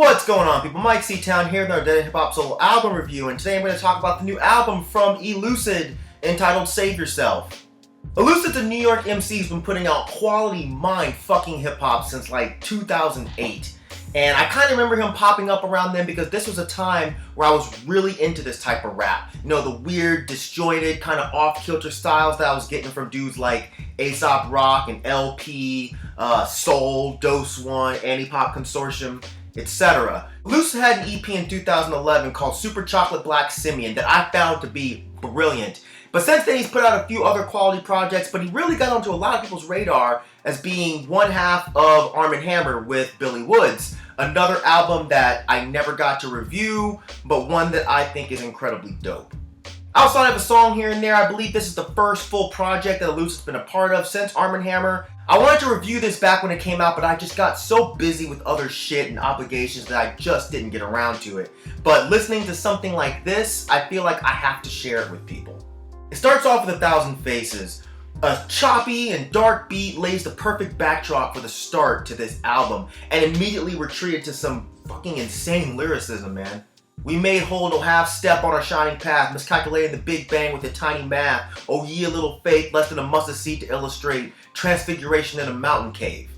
What's going on, people? Myke C-Town here with our Dead Hip Hop Soul album review, and today I'm going to talk about the new album from Elucid entitled Save Yourself. Elucid's a New York MC who's been putting out quality mind-fucking hip-hop since like 2008. And I kind of remember him popping up around then because this was a time where I was really into this type of rap. You know, the weird, disjointed, kind of off-kilter styles that I was getting from dudes like Aesop Rock and LP, Soul, Dose One, Anti-Pop Consortium, etc. Elucid had an EP in 2011 called Super Chocolate Black Simian that I found to be brilliant. But since then, he's put out a few other quality projects, but he really got onto a lot of people's radar as being one half of Arm & Hammer with Billy Woods. Another album that I never got to review, but one that I think is incredibly dope. Outside of a song here and there, I believe this is the first full project that Elucid's been a part of since Arm & Hammer. I wanted to review this back when it came out, but I just got so busy with other shit and obligations that I just didn't get around to it. But listening to something like this, I feel like I have to share it with people. It starts off with 1,000 Faces. A choppy and dark beat lays the perfect backdrop for the start to this album, and immediately we're treated to some fucking insane lyricism, man. We made whole no half step on our shining path, miscalculating the big bang with a tiny math. Oh ye a little faith, less than a mustard seed to illustrate transfiguration in a mountain cave.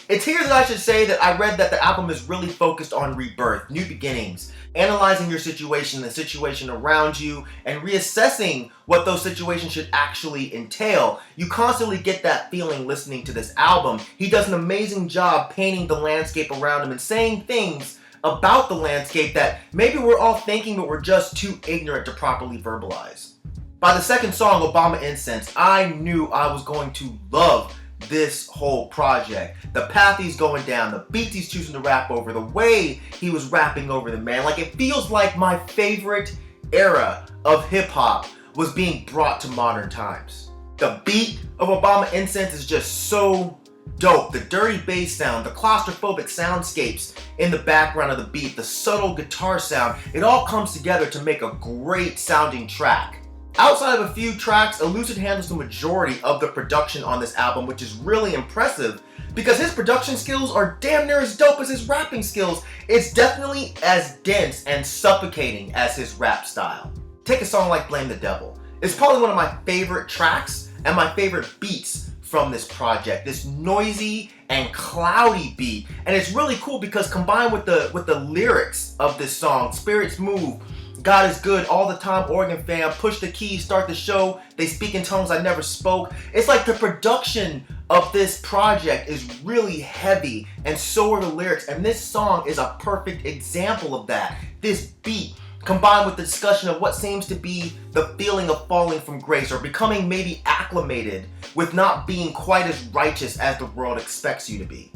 It's here that I should say that I read that the album is really focused on rebirth, new beginnings, analyzing your situation, the situation around you, and reassessing what those situations should actually entail. You constantly get that feeling listening to this album. He does an amazing job painting the landscape around him and saying things about the landscape that maybe we're all thinking but we're just too ignorant to properly verbalize. By the second song, Obama Incensed, I knew I was going to love this whole project. The path he's going down, the beats he's choosing to rap over, the way he was rapping over them, man. Like, it feels like my favorite era of hip-hop was being brought to modern times. The beat of Obama Incensed is just so dope. The dirty bass sound, the claustrophobic soundscapes in the background of the beat, the subtle guitar sound, it all comes together to make a great sounding track. Outside of a few tracks, Elucid handles the majority of the production on this album, which is really impressive because his production skills are damn near as dope as his rapping skills. It's definitely as dense and suffocating as his rap style. Take a song like Blame the Devil. It's probably one of my favorite tracks and my favorite beats from this project. This noisy and cloudy beat, and it's really cool because combined with the lyrics of this song, spirits move, God is good all the time, Oregon fam, push the keys, start the show, they speak in tongues I never spoke. It's like the production of this project is really heavy, and so are the lyrics, and this song is a perfect example of that. This beat, combined with the discussion of what seems to be the feeling of falling from grace or becoming maybe acclimated with not being quite as righteous as the world expects you to be.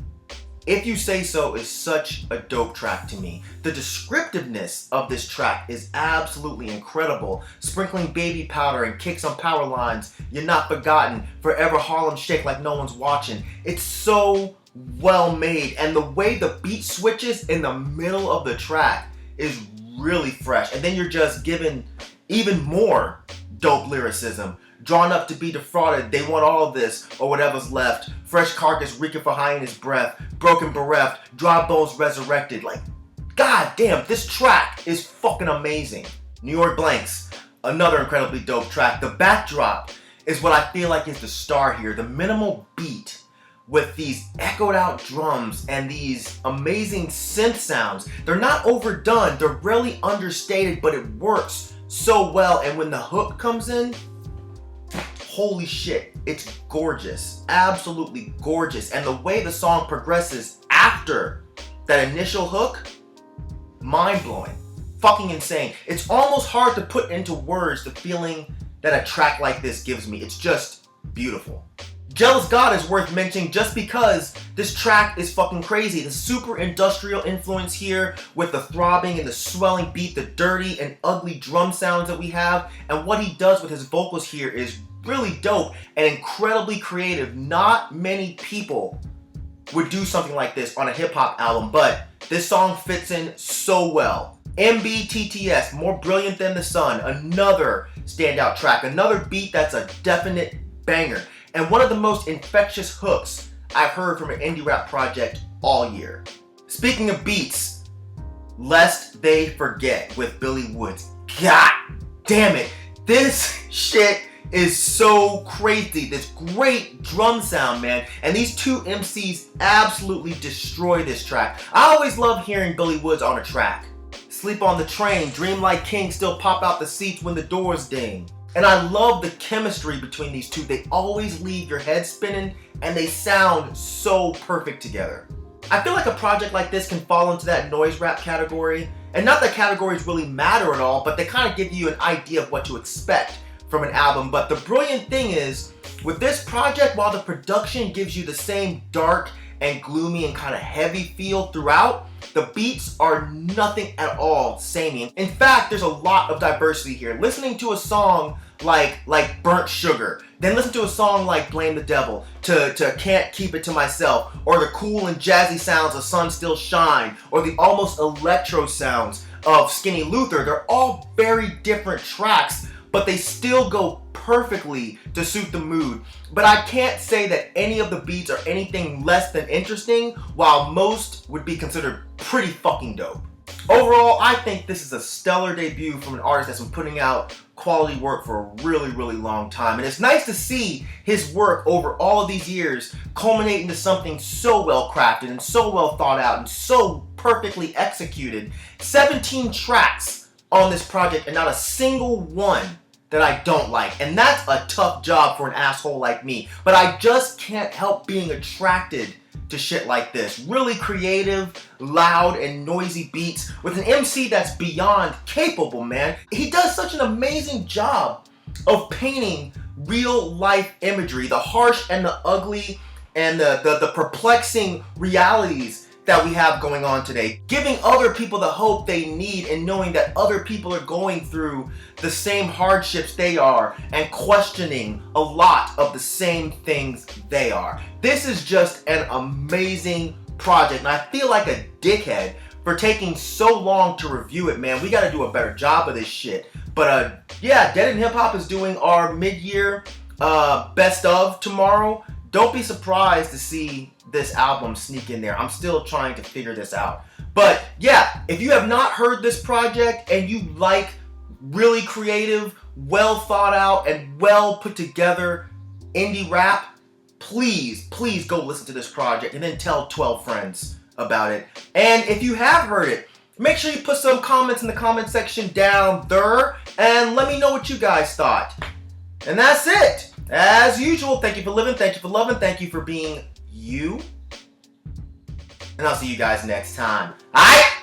If You Say So is such a dope track to me. The descriptiveness of this track is absolutely incredible. Sprinkling baby powder and kicks on power lines, you're not forgotten, forever Harlem Shake like no one's watching. It's so well made, and the way the beat switches in the middle of the track is really fresh. And then you're just given even more dope lyricism. Drawn up to be defrauded, they want all of this, or whatever's left. Fresh carcass reeking for high in his breath. Broken bereft, dry bones resurrected. Like, god damn, this track is fucking amazing. New York Blanks, another incredibly dope track. The backdrop is what I feel like is the star here. The minimal beat with these echoed out drums and these amazing synth sounds. They're not overdone, they're really understated, but it works so well. And when the hook comes in, holy shit, it's gorgeous, absolutely gorgeous. And the way the song progresses after that initial hook, mind-blowing, fucking insane. It's almost hard to put into words the feeling that a track like this gives me. It's just beautiful. Jealous God is worth mentioning just because this track is fucking crazy. The super industrial influence here with the throbbing and the swelling beat, the dirty and ugly drum sounds that we have, and what he does with his vocals here is really dope and incredibly creative. Not many people would do something like this on a hip-hop album, but this song fits in so well. MBTTS, More Brilliant Than the Sun, another standout track, another beat that's a definite banger, and one of the most infectious hooks I've heard from an indie rap project all year. Speaking of beats, Lest They Forget with Billy Woods. God damn it. This shit is so crazy. This great drum sound, man. And these two MCs absolutely destroy this track. I always love hearing Billy Woods on a track. Sleep on the Train, Dream Like King, still pop out the seats when the doors ding. And I love the chemistry between these two. They always leave your head spinning and they sound so perfect together. I feel like a project like this can fall into that noise rap category. And not that categories really matter at all, but they kind of give you an idea of what to expect from an album. But the brilliant thing is, with this project, while the production gives you the same dark and gloomy and kind of heavy feel throughout, the beats are nothing at all samey. In fact, there's a lot of diversity here. Listening to a song like Burnt Sugar, then listen to a song like Blame the Devil, to Can't Keep It to Myself, or the cool and jazzy sounds of Sun Still Shine, or the almost electro sounds of Skinny Luther. They're all very different tracks, but they still go perfectly to suit the mood. But I can't say that any of the beats are anything less than interesting, while most would be considered pretty fucking dope. Overall, I think this is a stellar debut from an artist that's been putting out quality work for a really, really long time. And it's nice to see his work over all of these years culminate into something so well crafted and so well thought out and so perfectly executed. 17 tracks on this project and not a single one that I don't like. And that's a tough job for an asshole like me. But I just can't help being attracted to shit like this. Really creative, loud, and noisy beats with an MC that's beyond capable, man. He does such an amazing job of painting real life imagery, the harsh and the ugly and the perplexing realities that we have going on today, giving other people the hope they need and knowing that other people are going through the same hardships they are and questioning a lot of the same things they are. This is just an amazing project, and I feel like a dickhead for taking so long to review it, man. We gotta do a better job of this shit. But yeah, Dead End Hip Hop is doing our mid-year best of tomorrow. Don't be surprised to see this album sneak in there. I'm still trying to figure this out. But yeah, if you have not heard this project and you like really creative, well thought out, and well put together indie rap, please go listen to this project and then tell 12 friends about it. And if you have heard it, make sure you put some comments in the comment section down there and let me know what you guys thought. And that's it. As usual, thank you for living, thank you for loving, thank you for being you. And I'll see you guys next time. Alright?